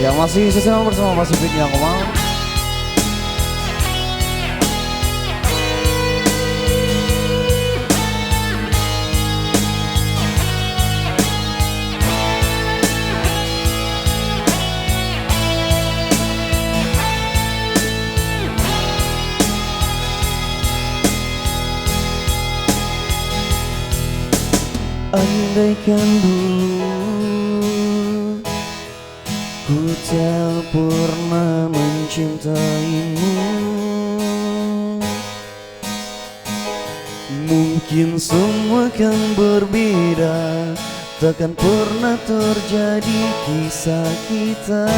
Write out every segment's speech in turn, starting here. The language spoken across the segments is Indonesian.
Yang masih sesenang bersama Pasifik yang Komang. Andaikan dulu ku tak pernah mencintaimu, mungkin semua kan berbeda, takkan pernah terjadi kisah kita.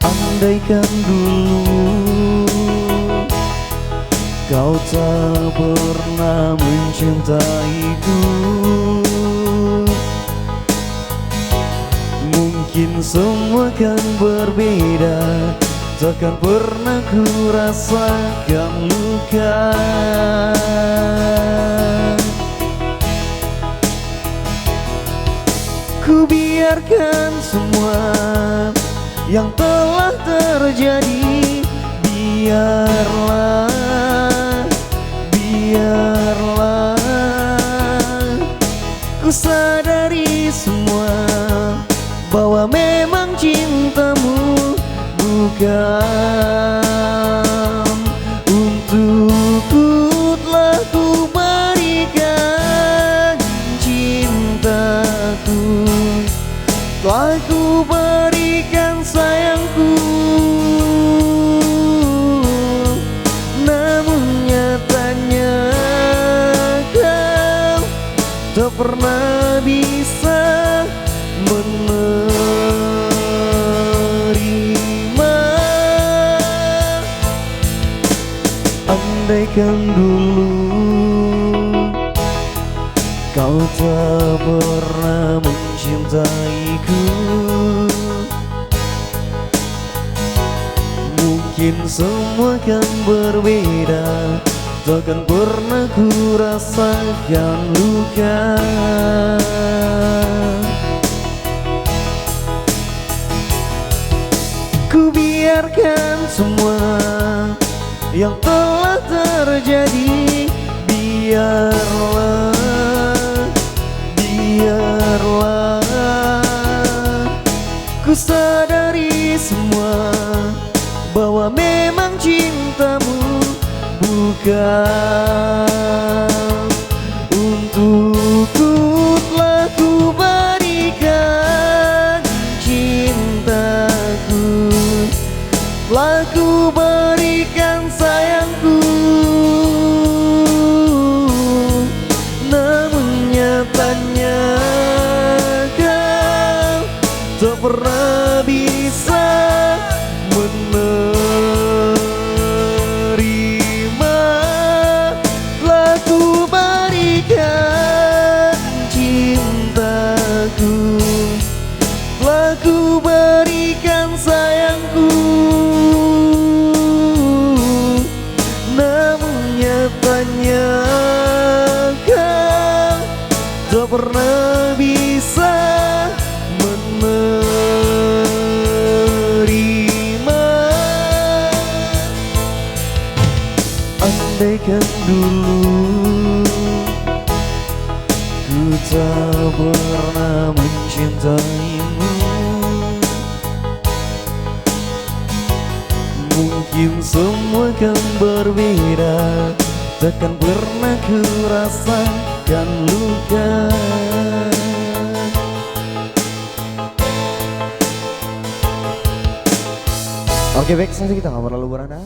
Andaikan dulu kau tak pernah mencintaiku, mungkin semua kan berbeda, takkan pernah ku rasakan luka. Ku biarkan semua yang telah terjadi, biarlah ku sadari semua bahwa memang cintamu bukan untukku. Telah ku berikan cintaku, telah ku berikan sayangku, namun nyatanya kau tak pernah bisa menerima. Andaikan dulu kau tak pernah mencintaiku, mungkin semua kan berbeda, takkan pernah ku rasakan luka. Ku biarkan semua yang telah terjadi, biarlah ku sadari semua bahwa memang cintamu bukan untukku. Telah ku berikan cintaku, telah ku berikan sayangku, namun nyatanya kau tak pernah bisa menerima. Telah ku berikan cintaku, telah ku berikan sayangku, namun nyatanya kau tak pernah bisa menerima. Andaikan dulu ku tak pernah mencintaimu, mungkin semua kan berbeda, takkan pernah ku rasakan luka. Oke baik, nanti kita ngobrol dulu beranda.